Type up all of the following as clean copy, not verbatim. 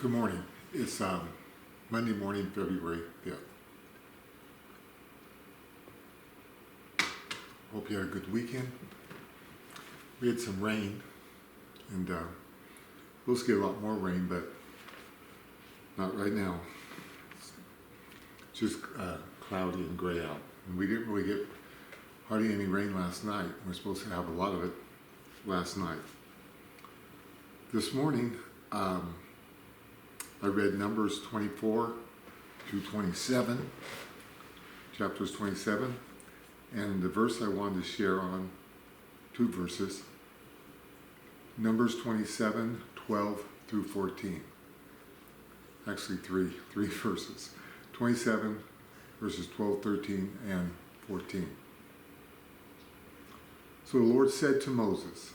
Good morning. It's Monday morning, February 5th. Hope you had a good weekend. We had some rain, and we'll get a lot more rain, but not right now. It's just cloudy and gray out. And we didn't really get hardly any rain last night. We're supposed to have a lot of it last night. This morning, I read Numbers 24 through 27, chapters 27, and the verse I wanted to share on, two verses, Numbers 27, 12 through 14. Actually three verses, 27 verses 12, 13, and 14. So the Lord said to Moses,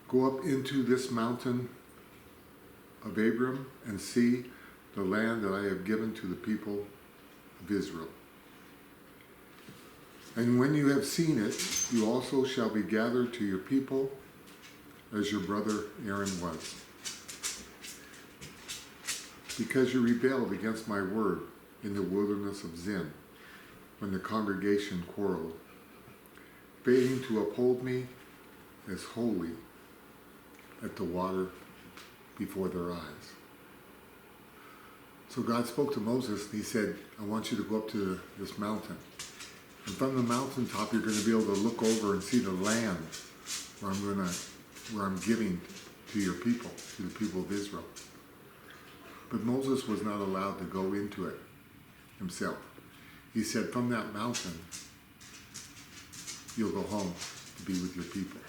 "Go up into this mountain of Abram and see the land that I have given to the people of Israel. And when you have seen it, you also shall be gathered to your people as your brother Aaron was. Because you rebelled against my word in the wilderness of Zin, when the congregation quarreled, failing to uphold me as holy at the water before their eyes." So God spoke to Moses and he said, "I want you to go up to this mountain. And from the mountaintop you're going to be able to look over and see the land where I'm giving to your people, to the people of Israel." But Moses was not allowed to go into it himself. He said, "From that mountain you'll go home to be with your people."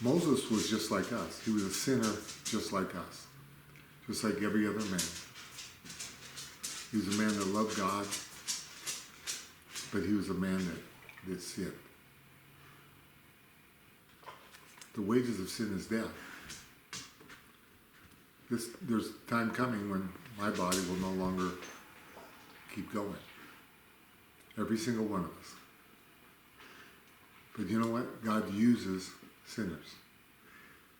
Moses was just like us. He was a sinner just like us, just like every other man. He was a man that loved God, but he was a man that sinned. The wages of sin is death. There's a time coming when my body will no longer keep going. Every single one of us. But you know what? God uses sinners.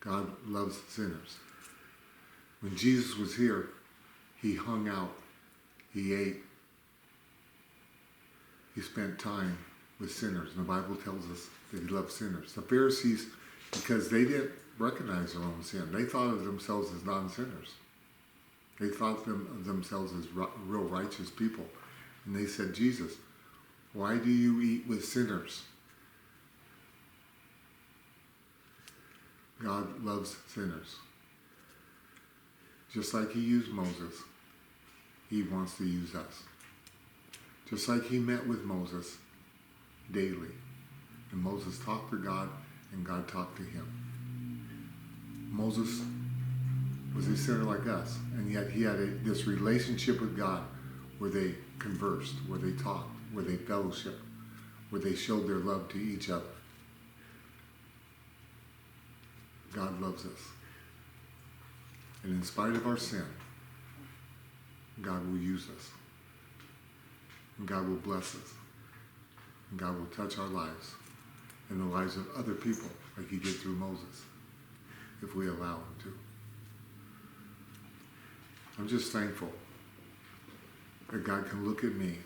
God loves sinners. When Jesus was here, he hung out, he ate, he spent time with sinners. And the Bible tells us that he loved sinners. The Pharisees, because they didn't recognize their own sin, they thought of themselves as non-sinners. They thought of themselves as real righteous people. And they said, "Jesus, why do you eat with sinners?" God loves sinners. Just like he used Moses, he wants to use us. Just like he met with Moses daily. And Moses talked to God, and God talked to him. Moses was a sinner like us, and yet he had this relationship with God where they conversed, where they talked, where they fellowshiped, where they showed their love to each other. God loves us. And in spite of our sin, God will use us. And God will bless us. And God will touch our lives and the lives of other people like he did through Moses, if we allow him to. I'm just thankful that God can look at me,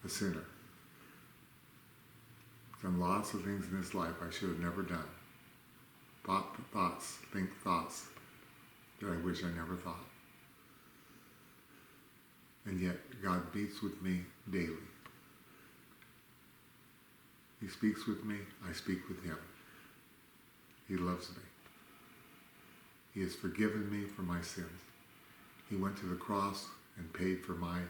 a sinner. Done lots of things in this life I should have never done. Think thoughts that I wish I never thought. And yet God meets with me daily. He speaks with me, I speak with him. He loves me. He has forgiven me for my sins. He went to the cross and paid for my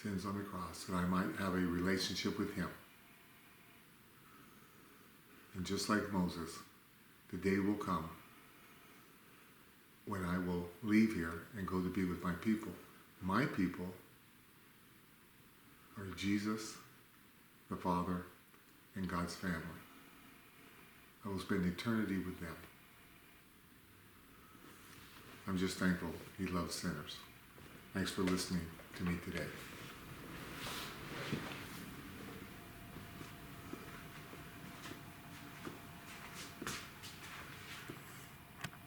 sins on the cross so that I might have a relationship with him. And just like Moses, the day will come when I will leave here and go to be with my people. My people are Jesus, the Father, and God's family. I will spend eternity with them. I'm just thankful he loves sinners. Thanks for listening to me today.